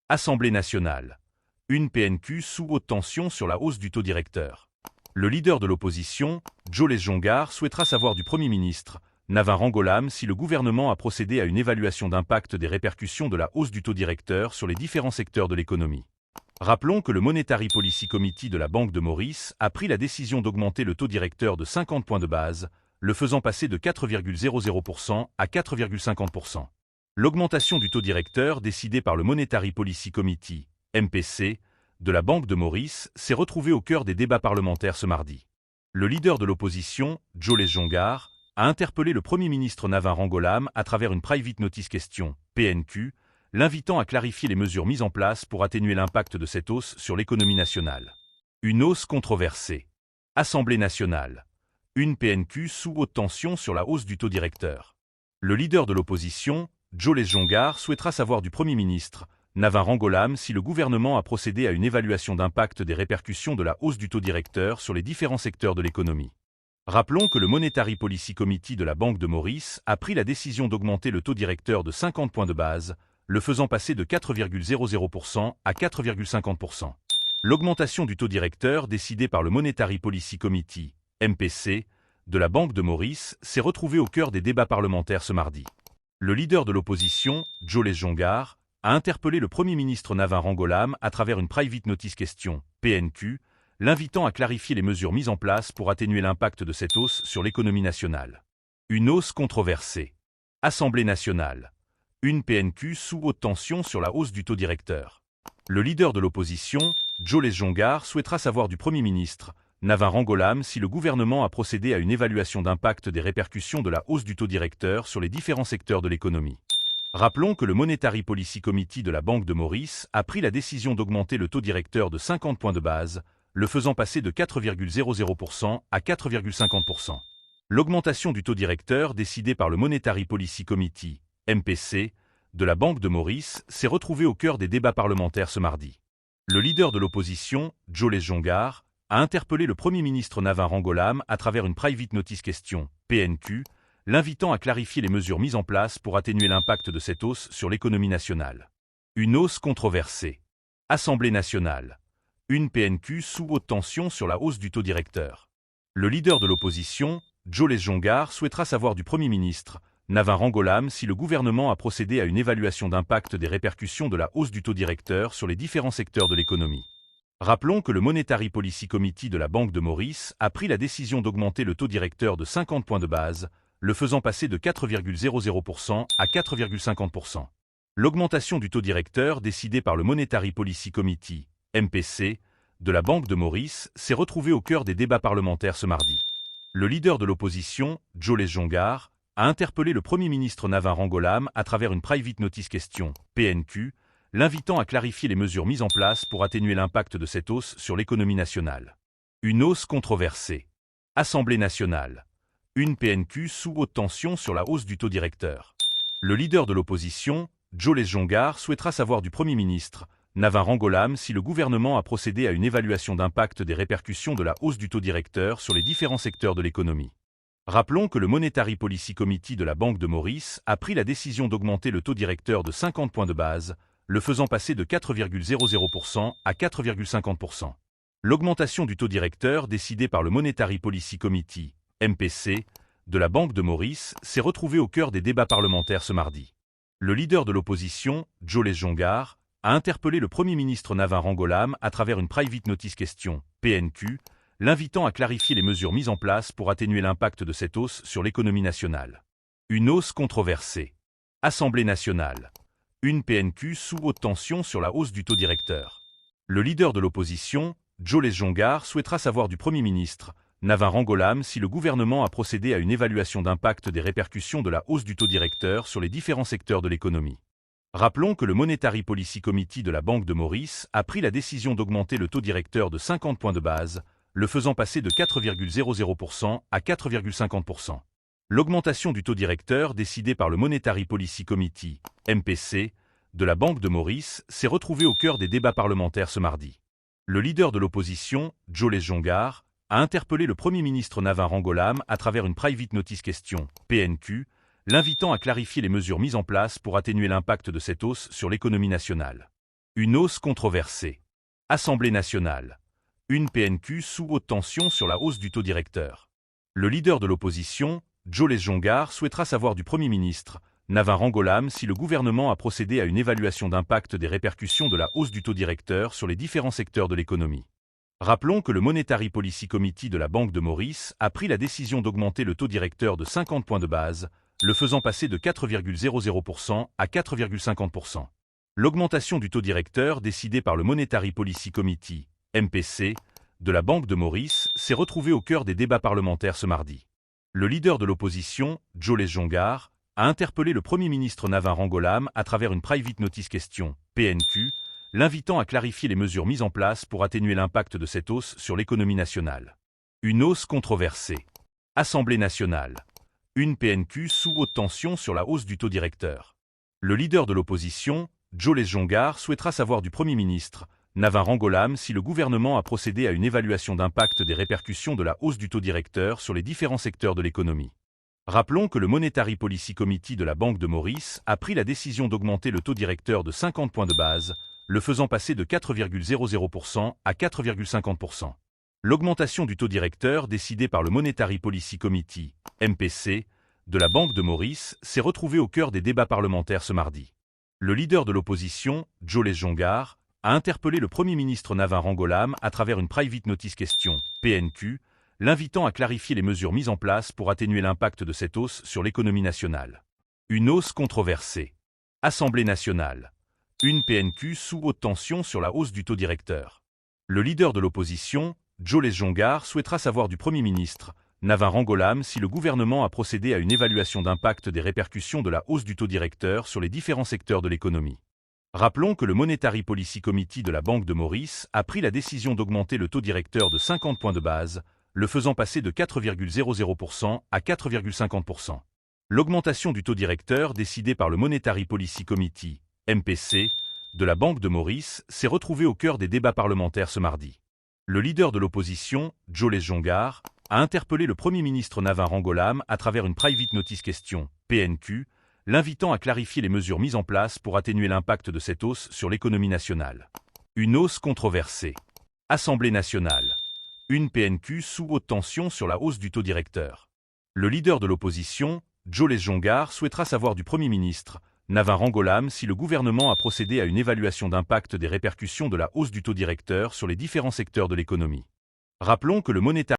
Assemblée nationale. Une PNQ sous haute tension sur la hausse du taux directeur. Le leader de l'opposition, Joe Lees-Jongar, souhaitera savoir du Premier ministre, Navin Rangolam, si le gouvernement a procédé à une évaluation d'impact des répercussions de la hausse du taux directeur sur les différents secteurs de l'économie. Rappelons que le Monetary Policy Committee de la Banque de Maurice a pris la décision d'augmenter le taux directeur de 50 points de base, le faisant passer de 4,00% à 4,50%. L'augmentation du taux directeur décidée par le Monetary Policy Committee, MPC, de la Banque de Maurice s'est retrouvée au cœur des débats parlementaires ce mardi. Le leader de l'opposition, Joe Lees-Jongar, a interpellé le Premier ministre Navin Rangolam à travers une Private Notice Question, PNQ, l'invitant à clarifier les mesures mises en place pour atténuer l'impact de cette hausse sur l'économie nationale. Une hausse controversée. Assemblée nationale. Une PNQ sous haute tension sur la hausse du taux directeur. Le leader de l'opposition, Joe Lees-Jongar, souhaitera savoir du Premier ministre, Navin Rangolam, si le gouvernement a procédé à une évaluation d'impact des répercussions de la hausse du taux directeur sur les différents secteurs de l'économie. Rappelons que le Monetary Policy Committee de la Banque de Maurice a pris la décision d'augmenter le taux directeur de 50 points de base, le faisant passer de 4,00% à 4,50%. L'augmentation du taux directeur décidée par le Monetary Policy Committee, MPC, de la Banque de Maurice s'est retrouvée au cœur des débats parlementaires ce mardi. Le leader de l'opposition, Joe Lees-Jongar, a interpellé le Premier ministre Navin Rangolam à travers une Private Notice Question, PNQ, l'invitant à clarifier les mesures mises en place pour atténuer l'impact de cette hausse sur l'économie nationale. Une hausse controversée. Assemblée nationale. Une PNQ sous haute tension sur la hausse du taux directeur. Le leader de l'opposition, Joe Lees-Jongar, souhaitera savoir du Premier ministre, Navin Rangolam, si le gouvernement a procédé à une évaluation d'impact des répercussions de la hausse du taux directeur sur les différents secteurs de l'économie. Rappelons que le Monetary Policy Committee de la Banque de Maurice a pris la décision d'augmenter le taux directeur de 50 points de base, le faisant passer de 4,00% à 4,50%. L'augmentation du taux directeur décidée par le Monetary Policy Committee, MPC, de la Banque de Maurice s'est retrouvée au cœur des débats parlementaires ce mardi. Le leader de l'opposition, Joe Lees-Jongar, a interpellé le Premier ministre Navin Rangolam à travers une Private Notice Question, PNQ, l'invitant à clarifier les mesures mises en place pour atténuer l'impact de cette hausse sur l'économie nationale. Une hausse controversée. Assemblée nationale. Une PNQ sous haute tension sur la hausse du taux directeur. Le leader de l'opposition, Joe Lees-Jongar, souhaitera savoir du Premier ministre, Navin Rangolam, si le gouvernement a procédé à une évaluation d'impact des répercussions de la hausse du taux directeur sur les différents secteurs de l'économie. Rappelons que le Monetary Policy Committee de la Banque de Maurice a pris la décision d'augmenter le taux directeur de 50 points de base, le faisant passer de 4,00% à 4,50%. L'augmentation du taux directeur décidée par le Monetary Policy Committee, MPC, de la Banque de Maurice s'est retrouvée au cœur des débats parlementaires ce mardi. Le leader de l'opposition, Joe Lees-Jongar, a interpellé le Premier ministre Navin Rangolam à travers une Private Notice Question, PNQ, l'invitant à clarifier les mesures mises en place pour atténuer l'impact de cette hausse sur l'économie nationale. Une hausse controversée. Assemblée nationale. Une PNQ sous haute tension sur la hausse du taux directeur. Le leader de l'opposition, Joe Lees-Jongar, souhaitera savoir du Premier ministre, Navin Rangolam, si le gouvernement a procédé à une évaluation d'impact des répercussions de la hausse du taux directeur sur les différents secteurs de l'économie. Rappelons que le Monetary Policy Committee de la Banque de Maurice a pris la décision d'augmenter le taux directeur de 50 points de base, le faisant passer de 4,00% à 4,50%. L'augmentation du taux directeur décidée par le Monetary Policy Committee, MPC, de la Banque de Maurice s'est retrouvée au cœur des débats parlementaires ce mardi. Le leader de l'opposition, Joe Lees-Jongar, a interpellé le Premier ministre Navin Rangolam à travers une Private Notice Question, PNQ, l'invitant à clarifier les mesures mises en place pour atténuer l'impact de cette hausse sur l'économie nationale. Une hausse controversée. Assemblée nationale. Une PNQ sous haute tension sur la hausse du taux directeur. Le leader de l'opposition, Joe Lees-Jongar, souhaitera savoir du Premier ministre, Navin Rangolam, si le gouvernement a procédé à une évaluation d'impact des répercussions de la hausse du taux directeur sur les différents secteurs de l'économie. Rappelons que le Monetary Policy Committee de la Banque de Maurice a pris la décision d'augmenter le taux directeur de 50 points de base, le faisant passer de 4,00% à 4,50%. L'augmentation du taux directeur décidée par le Monetary Policy Committee, MPC, de la Banque de Maurice s'est retrouvée au cœur des débats parlementaires ce mardi. Le leader de l'opposition, Joe Lees-Jongar, a interpellé le Premier ministre Navin Rangolam à travers une Private Notice Question, PNQ, l'invitant à clarifier les mesures mises en place pour atténuer l'impact de cette hausse sur l'économie nationale. Une hausse controversée. Assemblée nationale. Une PNQ sous haute tension sur la hausse du taux directeur. Le leader de l'opposition, Joles Jongar, souhaitera savoir du Premier ministre, Navin Rangolam, si le gouvernement a procédé à une évaluation d'impact des répercussions de la hausse du taux directeur sur les différents secteurs de l'économie. Rappelons que le Monetary Policy Committee de la Banque de Maurice a pris la décision d'augmenter le taux directeur de 50 points de base, le faisant passer de 4,00% à 4,50%. L'augmentation du taux directeur décidée par le Monetary Policy Committee, MPC, de la Banque de Maurice s'est retrouvée au cœur des débats parlementaires ce mardi. Le leader de l'opposition, Joles Jongar, a interpellé le Premier ministre Navin Rangolam à travers une Private Notice Question, PNQ, l'invitant à clarifier les mesures mises en place pour atténuer l'impact de cette hausse sur l'économie nationale. Une hausse controversée. Assemblée nationale. Une PNQ sous haute tension sur la hausse du taux directeur. Le leader de l'opposition, Joles Jongar, souhaitera savoir du Premier ministre, Navin Rangolam, si le gouvernement a procédé à une évaluation d'impact des répercussions de la hausse du taux directeur sur les différents secteurs de l'économie. Rappelons que le Monetary Policy Committee de la Banque de Maurice a pris la décision d'augmenter le taux directeur de 50 points de base, le faisant passer de 4,00% à 4,50%. L'augmentation du taux directeur décidée par le Monetary Policy Committee, MPC, de la Banque de Maurice s'est retrouvée au cœur des débats parlementaires ce mardi. Le leader de l'opposition, Joles Jongar, a interpellé le Premier ministre Navin Rangolam à travers une Private Notice Question, PNQ, l'invitant à clarifier les mesures mises en place pour atténuer l'impact de cette hausse sur l'économie nationale. Une hausse controversée. Assemblée nationale. Une PNQ sous haute tension sur la hausse du taux directeur. Le leader de l'opposition, Joles Jongar, souhaitera savoir du Premier ministre, Navin Rangolam, si le gouvernement a procédé à une évaluation d'impact des répercussions de la hausse du taux directeur sur les différents secteurs de l'économie. Rappelons que le Monetary Policy Committee de la Banque de Maurice a pris la décision d'augmenter le taux directeur de 50 points de base, le faisant passer de 4,00% à 4,50%. L'augmentation du taux directeur décidée par le Monetary Policy Committee, MPC, de la Banque de Maurice s'est retrouvée au cœur des débats parlementaires ce mardi. Le leader de l'opposition, Joles Jongar, a interpellé le Premier ministre Navin Rangolam à travers une Private Notice Question, PNQ, l'invitant à clarifier les mesures mises en place pour atténuer l'impact de cette hausse sur l'économie nationale. Une hausse controversée. Assemblée nationale. Une PNQ sous haute tension sur la hausse du taux directeur. Le leader de l'opposition, Joles Jongar, souhaitera savoir du Premier ministre, Navin Rangolam, si le gouvernement a procédé à une évaluation d'impact des répercussions de la hausse du taux directeur sur les différents secteurs de l'économie. Rappelons que le Monetary